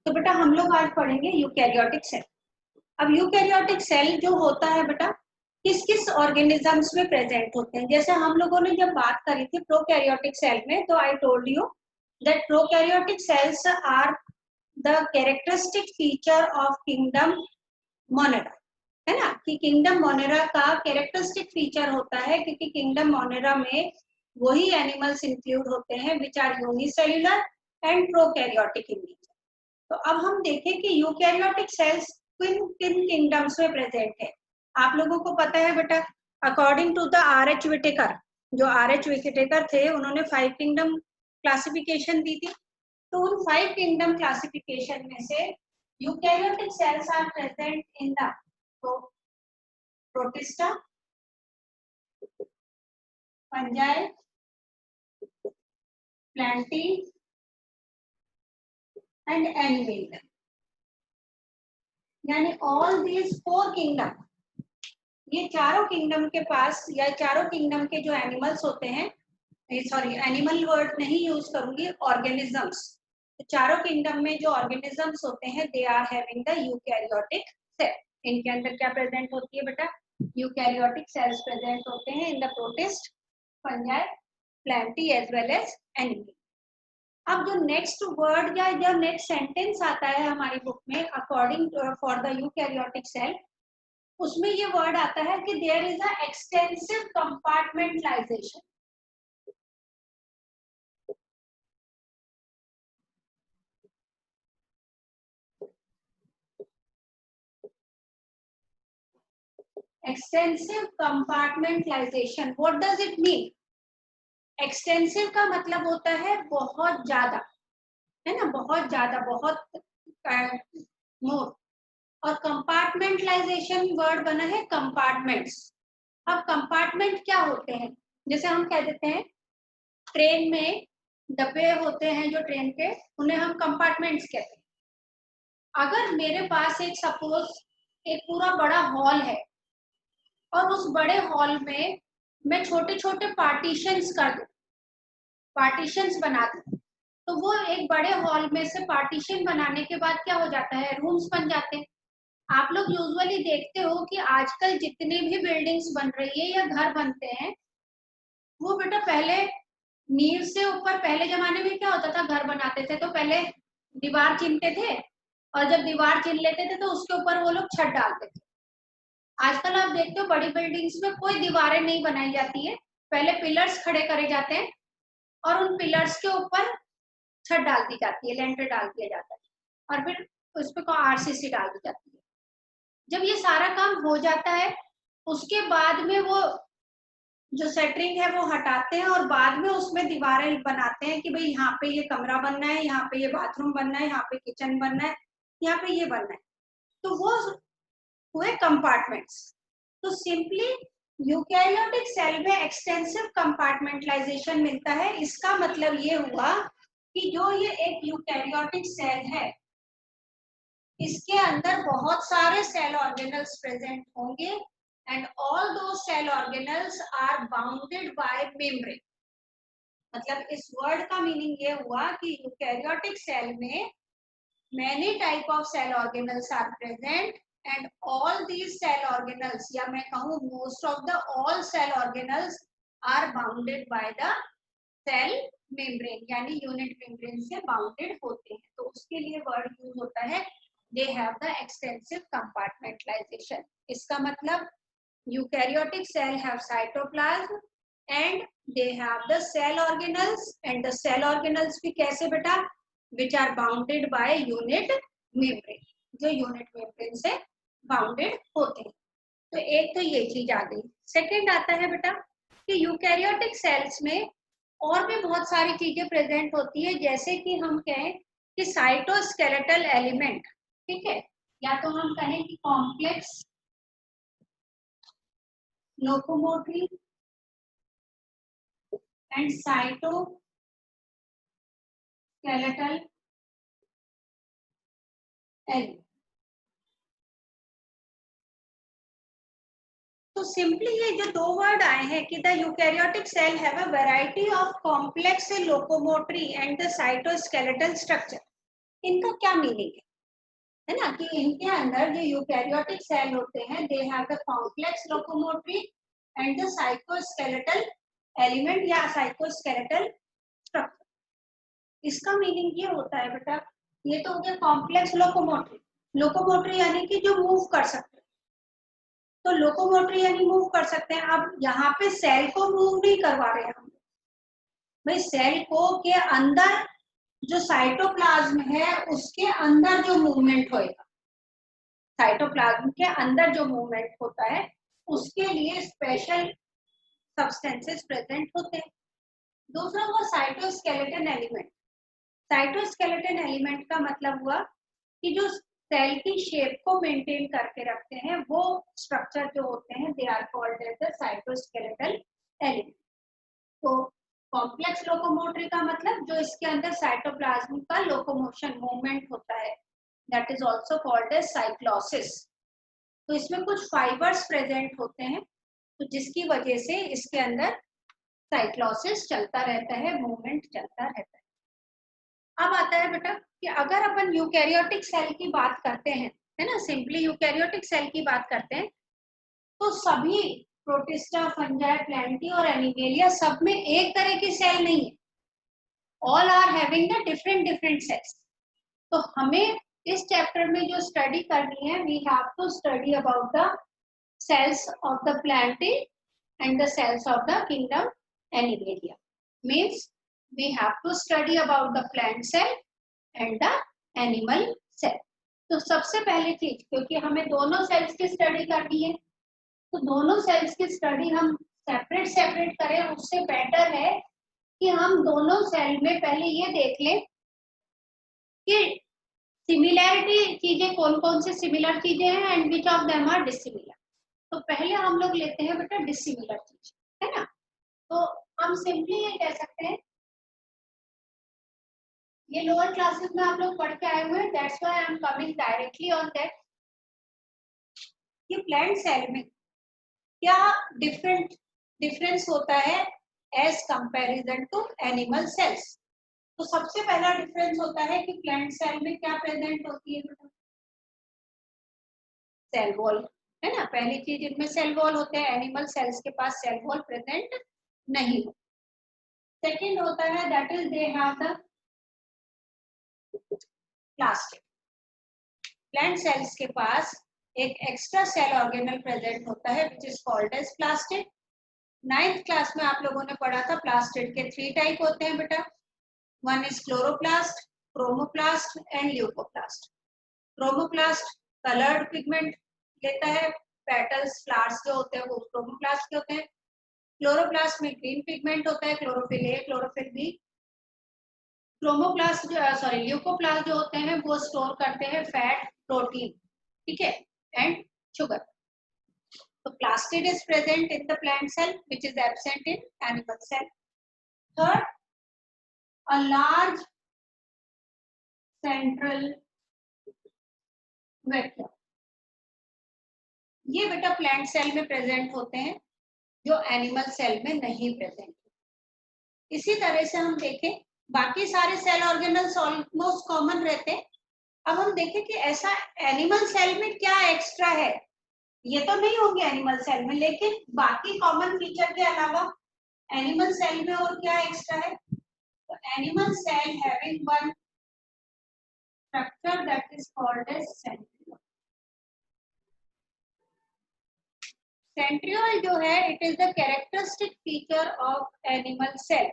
तो बेटा हम लोग आज पढ़ेंगे यूकैरियोटिक सेल। अब यूकैरियोटिक सेल जो होता है बेटा किस किस ऑर्गेनिजम्स में प्रेजेंट होते हैं। जैसे हम लोगों ने जब बात करी थी प्रोकैरियोटिक सेल में, तो I told you that prokaryotic cells are the characteristic feature of kingdom Monera, है ना, कि किंगडम मोनेरा का कैरेक्टरिस्टिक फीचर होता है, क्योंकि किंगडम मोनेरा में वही एनिमल्स इंक्लूड होते हैं which are unicellular and prokaryotic in nature. तो अब हम देखें कि यूकैरियोटिक सेल्स किन किन किंगडम्स में प्रेजेंट है। आप लोगों को पता है बेटा, according to the R H. Whittaker, जो आर.एच. विटेकर थे, उन्होंने 5 किंगडम क्लासिफिकेशन दी थी। तो उन 5 किंगडम क्लासिफिकेशन में से eukaryotic cells are present in the Protista, Fungi, Plantae and Animalia. यानी ऑल दीज 4 किंगडम, ये चारों किंगडम के पास, या चारों किंगडम के जो एनिमल्स होते हैं, सॉरी एनिमल वर्ड नहीं यूज करूंगी, ऑर्गेनिजम्स, तो चारों किंगडम में जो ऑर्गेनिजम्स होते हैं they are having the eukaryotic cell. इनके अंदर क्या प्रेजेंट होती है बेटा, यूकैरियोटिक सेल्स प्रेजेंट होते हैं in the protist, fungi, plantae as well as animal. अब जो नेक्स्ट वर्ड या जो नेक्स्ट सेंटेंस आता है हमारी बुक में, according for the eukaryotic cell, उसमें ये वर्ड आता है कि there is a extensive compartmentalisation. Extensive compartmentalisation, what does it mean? Extensive का मतलब होता है बहुत ज्यादा, है ना, बहुत ज्यादा, बहुत मोर। और कंपार्टमेंटलाइजेशन वर्ड बना है कंपार्टमेंट्स। अब कंपार्टमेंट क्या होते हैं? जैसे हम कह देते हैं ट्रेन में डब्बे होते हैं जो ट्रेन के, उन्हें हम कंपार्टमेंट्स कहते हैं। अगर मेरे पास एक सपोज एक पूरा बड़ा हॉल है और उस बड़े हॉल में मैं छोटे छोटे पार्टीशंस कर दूं, पार्टीशंस बना दूं, तो वो एक बड़े हॉल में से पार्टीशन बनाने के बाद क्या हो जाता है, रूम्स बन जाते हैं। आप लोग यूजुअली देखते हो कि आजकल जितनी भी बिल्डिंग्स बन रही है या घर बनते हैं, वो बेटा पहले नींव से ऊपर, पहले जमाने में क्या होता था, घर बनाते थे तो पहले दीवार चिनते थे, और जब दीवार चिन लेते थे तो उसके ऊपर वो लोग छत डालते थे। आजकल आप देखते हो बड़ी बिल्डिंग्स में कोई दीवारें नहीं बनाई जाती है, पहले पिलर्स खड़े करे जाते हैं और उन पिलर्स के ऊपर छत डाल दी जाती है, लेंटर डाल दिया जाता है, और फिर उस पर आरसीसी डाल दी जाती है। जब ये सारा काम हो जाता है, उसके बाद में वो जो सेटरिंग है वो हटाते हैं और बाद में उसमें दीवारें बनाते हैं कि भाई यहाँ पे ये कमरा बनना है, यहाँ पे ये बाथरूम बनना है, यहाँ पे किचन बनना है, यहाँ पे ये बनना है। तो वो हुए कंपार्टमेंट्स। तो सिंपली यूकैरियोटिक सेल में एक्सटेंसिव कंपार्टमेंटलाइजेशन मिलता है। इसका मतलब ये हुआ कि जो ये एक यूकैरियोटिक सेल है, इसके अंदर बहुत सारे सेल ऑर्गेनल्स प्रेजेंट होंगे and all those cell organelles are bounded by membrane. मतलब इस वर्ड का मीनिंग ये हुआ कि यूकैरियोटिक सेल में many type of cell organelles are present and all these cell organelles, या मैं कहूँ most of the all cell organelles are bounded by the cell membrane, यानी unit membrane से bounded होते हैं। तो उसके लिए वर्ड यूज होता है they have the extensive compartmentalization। इसका मतलब eukaryotic cell have cytoplasm and they have the cell organelles, and the cell organelles भी कैसे बेटा, which are bounded by unit membrane, जो unit membrane से bounded होते हैं। तो एक तो ये चीज आ गई। सेकेंड आता है बेटा कि यूकैरियोटिक सेल्स में और भी बहुत सारी चीजें प्रेजेंट होती है, जैसे कि हम कहें कि साइटोस्केलेटल एलिमेंट, ठीक है, या तो हम कहें कि complex locomotory and cytoskeletal element. तो सिंपली ये जो दो वर्ड आए हैं कि the eukaryotic cell have a variety of complex locomotory and the cytoskeletal structure, इनका क्या मीनिंग है ना, कि इनके अंदर जो यूकैरियोटिक सेल होते हैं दे have the complex locomotory and the cytoskeletal element या साइटोस्केलेटल स्ट्रक्चर। इसका मीनिंग ये होता है बेटा, ये तो हो गया कॉम्प्लेक्स लोकोमोटरी। लोकोमोटरी यानी कि जो मूव कर सकते हैं, तो लोकोमोटरी यानी मूव कर सकते हैं। अब यहाँ पे सेल को मूव नहीं करवा रहे हैं हम भाई, सेल को के अंदर जो साइटोप्लाज्म है उसके अंदर जो मूवमेंट होएगा, साइटोप्लाज्म के अंदर जो मूवमेंट होता है उसके लिए स्पेशल सब्सटेंसेस प्रेजेंट होते हैं। दूसरा हुआ साइटोस्केलेटन एलिमेंट। साइटोस्केलेटन एलिमेंट का मतलब हुआ कि जो सेल की शेप को मेंटेन करके रखते हैं वो स्ट्रक्चर जो होते हैं they are called as the cytoskeletal element. तो कॉम्प्लेक्स लोकोमोटरी का मतलब जो इसके अंदर साइटोप्लाज्म का लोकोमोशन मूवमेंट होता है, that is also called as cyclosis. तो इसमें कुछ फाइबर्स प्रेजेंट होते हैं, तो जिसकी वजह से इसके अंदर साइक्लोसिस चलता रहता है, मूवमेंट चलता रहता है। अब आता है बेटा कि अगर अपन यूकैरियोटिक सेल की बात करते हैं, है ना, सिंपली यूकैरियोटिक सेल की बात करते हैं, तो सभी प्रोटिस्टा, फंजाई, प्लैंटी और एनिमेलिया सब में एक तरह की सेल नहीं है। All are having the different cells. तो हमें इस चैप्टर में जो स्टडी करनी है, we have to study about the cells of the plantae and the cells of the kingdom Animalia. Means we have to study about the plant cell and the animal cell. तो सबसे पहली चीज, क्योंकि हमें दोनों sales की study करनी है, तो दोनों सेल्स की स्टडी हम सेपरेट करें, उससे बेटर है कि हम दोनों सेल में पहले ये देख लें कि सिमिलैरिटी चीजें कौन कौन से सिमिलर चीजें हैं and which of them are dissimilar. तो पहले हम लोग लेते हैं बेटा डिसिमिलर चीज, है ना। तो हम सिंपली ये कह सकते हैं, ये लोअर क्लासेस में आप लोग पढ़ के आए हुए हैं, that's why I am coming directly on that, कि प्लांट सेल में क्या डिफरेंस होता है as comparison to animal cells. तो सबसे पहला डिफरेंस होता है कि प्लांट सेल में क्या प्रेजेंट होती है बेटा, सेल वॉल, है ना। पहली चीज इनमें सेल वॉल होते हैं, एनिमल सेल्स के पास सेल वॉल प्रेजेंट नहीं हो। सेकेंड होता है that is they have the plastid. Plant cells के पास एक एक्स्ट्रा सेल ऑर्गेनल प्रेजेंट होता है which is called as plastid. 9th class में आप लोगों ने पढ़ा था प्लास्टिड के 3 टाइप होते हैं बेटा, one is chloroplast, chromoplast and leucoplast. Chromoplast coloured pigment लेता है, पेटल्स फ्लावर्स जो होते हैं वो क्रोमोप्लास्ट के होते हैं। क्लोरोप्लास्ट में ग्रीन पिगमेंट होता है, chlorophyll A, chlorophyll B. Chromoplast जो सॉरी ल्यूकोप्लास्ट जो होते हैं वो स्टोर करते हैं फैट, प्रोटीन, ठीक है, एंड शुगर। तो plastid is present in the plant cell which is absent in animal cell. Third, a large central vacuum, ये बेटा प्लांट सेल में प्रेजेंट होते हैं जो एनिमल सेल में नहीं प्रेजेंट। इसी तरह से हम देखें बाकी सारे सेल ऑर्गेनल्स ऑलमोस्ट कॉमन रहते हैं। अब हम देखें कि ऐसा एनिमल सेल में क्या एक्स्ट्रा है, ये तो नहीं होंगे एनिमल सेल में, लेकिन बाकी कॉमन फीचर के अलावा एनिमल सेल में और क्या एक्स्ट्रा है। तो animal cell having one structure that is called as centriole. Centriole जो है it is the characteristic feature of animal cell.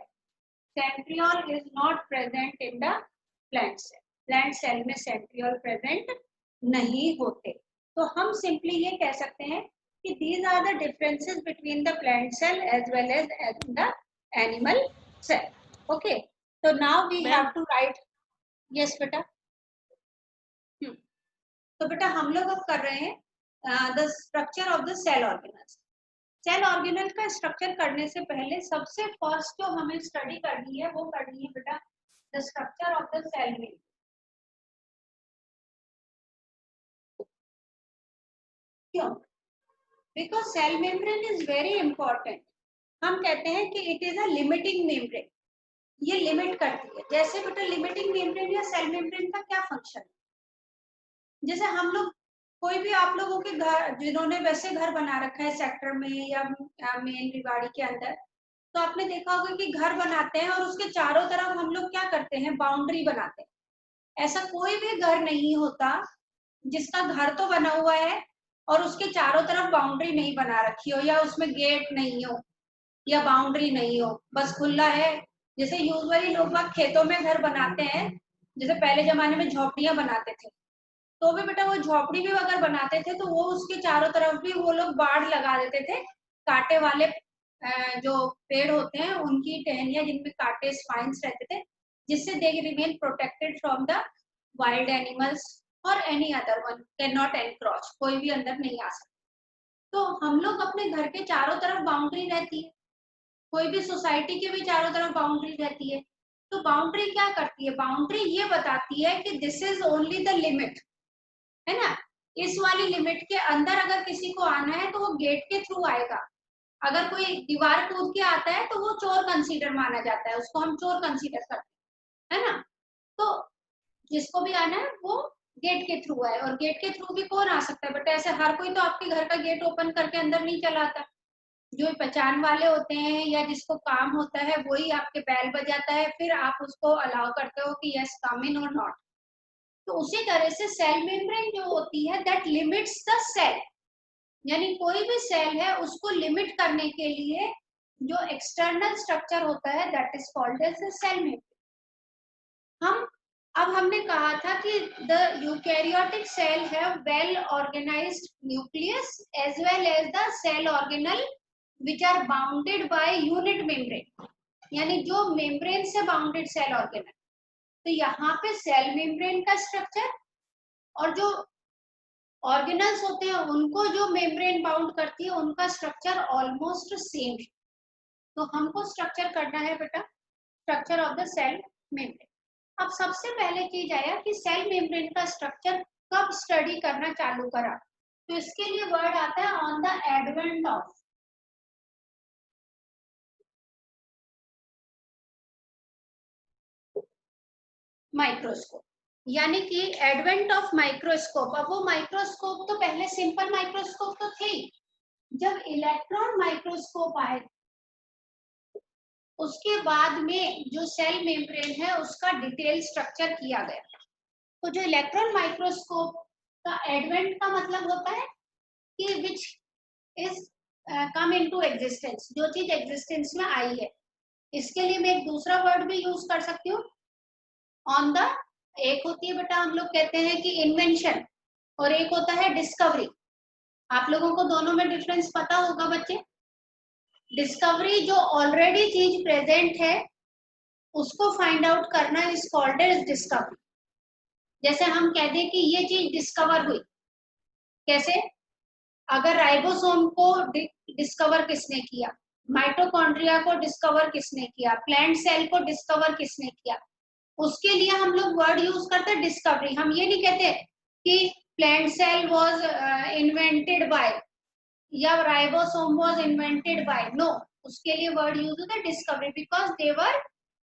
Centriole is not present in the plant cell. Plant cell में centriole present नहीं होते। तो हम simply ये कह सकते हैं कि these are the differences between the plant cell as well as the animal cell. Okay, so now we have to write. Yes बेटा। तो बेटा हम लोग अब कर रहे हैं the structure of the cell organelles. Cell organelle का स्ट्रक्चर करने से पहले सबसे फर्स्ट जो हमें स्टडी करनी है वो करनी है बेटा the structure of the cell membrane. क्यों? Because cell membrane is very important. हम कहते हैं कि it is a limiting membrane. ये लिमिट करती है। जैसे बेटा लिमिटिंग मेम्ब्रेन या सेल मेम्ब्रेन का क्या फंक्शन है, जैसे हम लोग कोई भी आप लोगों के घर जिन्होंने वैसे घर बना रखा है सेक्टर में या मेन रिवाड़ी के अंदर, तो आपने देखा होगा कि घर बनाते हैं और उसके चारों तरफ हम लोग क्या करते हैं, बाउंड्री बनाते हैं। ऐसा कोई भी घर नहीं होता जिसका घर तो बना हुआ है और उसके चारों तरफ बाउंड्री नहीं बना रखी हो, या उसमें गेट नहीं हो या बाउंड्री नहीं हो, बस खुला है। जैसे यूजुअली लोग बाग खेतों में घर बनाते हैं, जैसे पहले जमाने में झोपड़ियां बनाते थे, तो भी बेटा वो झोपड़ी भी अगर बनाते थे तो वो उसके चारों तरफ भी वो लोग बाढ़ लगा देते थे, कांटे वाले जो पेड़ होते हैं उनकी टहनियां जिनमें कांटे स्पाइन्स रहते थे, जिससे they remain protected from the wild animals और any other one can not encroach, कोई भी अंदर नहीं आ सकता। तो हम लोग अपने घर के चारों तरफ बाउंड्री रहती है, कोई भी सोसाइटी के भी चारों तरफ बाउंड्री रहती है। तो बाउंड्री क्या करती है, बाउंड्री ये बताती है कि this is only the limit, है ना। इस वाली लिमिट के अंदर अगर किसी को आना है तो वो गेट के थ्रू आएगा। अगर कोई दीवार कूद के आता है तो वो चोर कंसीडर माना जाता है, उसको हम चोर कंसीडर करते हैं, है ना। तो जिसको भी आना है वो गेट के थ्रू आए, और गेट के थ्रू भी कौन आ सकता है, बट ऐसे हर कोई तो आपके घर का गेट ओपन करके अंदर नहीं चला आता। जो पहचान वाले होते हैं या जिसको काम होता है वही आपके बैल बजाता है, फिर आप उसको अलाउ करते हो कि यस कम इन और नॉट। तो उसी तरह से सेल मेम्ब्रेन जो होती है दैट लिमिट्स द सेल, यानी कोई भी सेल है उसको लिमिट करने के लिए जो एक्सटर्नल स्ट्रक्चर होता है that is called as cell membrane. हम अब हमने कहा था कि the eukaryotic cell have well organised nucleus as well as the cell organelle which are bounded by unit membrane, यानी जो मेम्ब्रेन से बाउंडेड सेल ऑर्गेनल। तो यहाँ पे सेल मेम्ब्रेन का स्ट्रक्चर और जो ऑर्गेनल्स होते हैं उनको जो मेम्ब्रेन बाउंड करती है उनका स्ट्रक्चर ऑलमोस्ट सेम है। तो हमको स्ट्रक्चर करना है बेटा structure of the cell membrane. अब सबसे पहले चीज आया कि सेल मेम्ब्रेन का स्ट्रक्चर कब स्टडी करना चालू करा, तो इसके लिए वर्ड आता है on the advent of microscope, यानी कि एडवेंट ऑफ माइक्रोस्कोप। अब वो माइक्रोस्कोप तो पहले सिंपल माइक्रोस्कोप तो थे, जब इलेक्ट्रॉन माइक्रोस्कोप आए उसके बाद में जो सेल मेम्ब्रेन है उसका डिटेल स्ट्रक्चर किया गया। तो जो इलेक्ट्रॉन माइक्रोस्कोप का एडवेंट का मतलब होता है कि which is come into existence, जो चीज एग्जिस्टेंस में आई है। इसके लिए मैं एक दूसरा वर्ड भी यूज कर सकती हूँ ऑन द, एक होती है बेटा हम लोग कहते हैं कि इन्वेंशन, और एक होता है डिस्कवरी। आप लोगों को दोनों में डिफरेंस पता होगा बच्चे। डिस्कवरी जो ऑलरेडी चीज प्रेजेंट है उसको फाइंड आउट करना इज कॉल्ड एज डिस्कवरी। जैसे हम कह दें कि ये चीज डिस्कवर हुई, कैसे, अगर राइबोसोम को डिस्कवर किसने किया, माइटोकॉन्ड्रिया को डिस्कवर किसने किया, प्लांट सेल को डिस्कवर किसने किया, उसके लिए हम लोग वर्ड यूज करते हैं डिस्कवरी। हम ये नहीं कहते कि plant cell was invented by या ribosome was invented by, no, उसके लिए वर्ड यूज होता है discovery because they were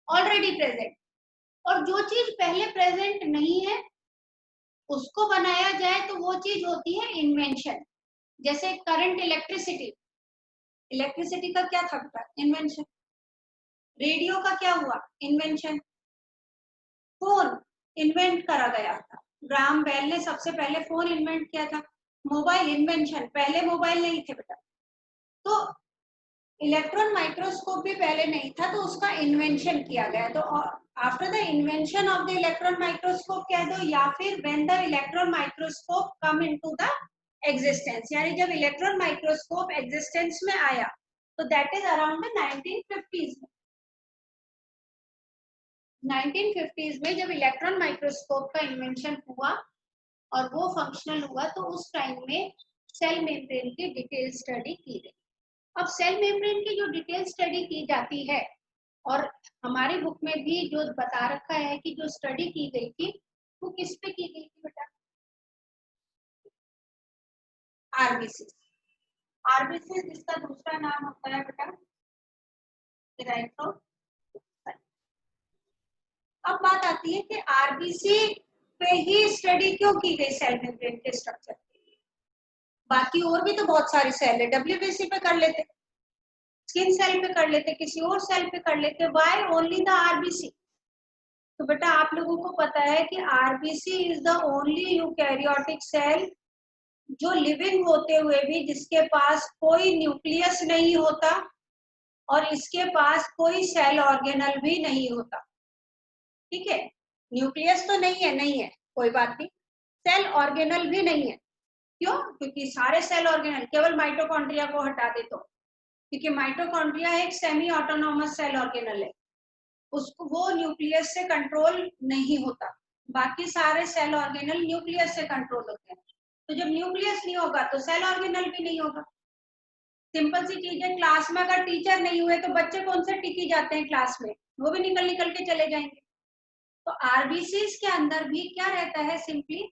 already present. और जो चीज पहले प्रेजेंट नहीं है उसको बनाया जाए तो वो चीज होती है इन्वेंशन। जैसे करंट इलेक्ट्रिसिटी, इलेक्ट्रिसिटी का क्या था बेटा, इन्वेंशन। रेडियो का क्या हुआ, इन्वेंशन। फोन इन्वेंट करा गया था, ग्राहम बेल ने सबसे पहले फोन इन्वेंट किया था। मोबाइल इन्वेंशन, पहले मोबाइल नहीं थे बेटा। तो इलेक्ट्रॉन माइक्रोस्कोप भी पहले नहीं था तो उसका इन्वेंशन किया गया। तो after the invention of the electron microscope कह दो, या फिर when the electron microscope come into the existence, यानी जब इलेक्ट्रॉन माइक्रोस्कोप एग्जिस्टेंस में आया तो that is around the 1950s में। 1950s में जब इलेक्ट्रॉन माइक्रोस्कोप का इन्वेंशन हुआ और वो फंक्शनल हुआ तो उस टाइम में सेल मेम्ब्रेन की डिटेल स्टडी की गई। अब सेल मेम्ब्रेन की जो डिटेल स्टडी की जाती है, और हमारी बुक में भी जो बता रखा है कि जो स्टडी की गई थी वो किस पे की गई थी बेटा, आरबीसी। आरबीसी जिसका दूसरा नाम होता है बेटा इराइथ्रोसाइट। अब बात आती है कि आरबीसी पे ही स्टडी क्यों की गई सेल मेम्ब्रेन के स्ट्रक्चर के लिए, बाकी और भी तो बहुत सारे सेल है, डब्ल्यूबीसी पे कर लेते, स्किन सेल पे कर लेते, किसी और सेल पे कर लेते, व्हाई ओनली द आरबीसी? तो बेटा आप लोगों को पता है कि RBC is the only eukaryotic cell जो लिविंग होते हुए भी जिसके पास कोई न्यूक्लियस नहीं होता और इसके पास कोई सेल ऑर्गेनल भी नहीं होता। ठीक है, न्यूक्लियस तो नहीं है, नहीं है, कोई बात नहीं, सेल ऑर्गेनल भी नहीं है। क्यों? क्योंकि सारे सेल ऑर्गेनल, केवल माइटोकॉन्ड्रिया को हटा दे तो, क्योंकि माइटोकॉन्ड्रिया एक सेमी ऑटोनोमस सेल ऑर्गेनल है, उसको वो न्यूक्लियस से कंट्रोल नहीं होता, बाकी सारे सेल ऑर्गेनल न्यूक्लियस से कंट्रोल होते हैं। तो जब न्यूक्लियस नहीं होगा तो सेल ऑर्गेनल भी नहीं होगा। सिंपल सी चीज है, क्लास में अगर टीचर नहीं हुए तो बच्चे कौन से टिकी जाते हैं क्लास में, वो भी निकल निकल के चले जाएंगे। तो आरबीसी के अंदर भी क्या रहता है, सिंपली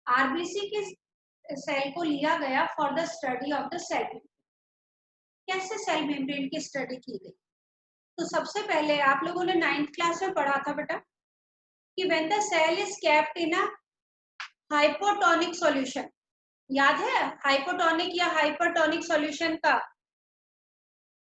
आरबीसी के सेल को लिया गया for the study of the cell. कैसे सेल मेम्ब्रेन की स्टडी की गई? तो सबसे पहले आप लोगों ने 9th क्लास में पढ़ा था बेटा कि when the cell is kept in a hypotonic solution, याद है हाइपोटोनिक या हाइपरटोनिक सॉल्यूशन का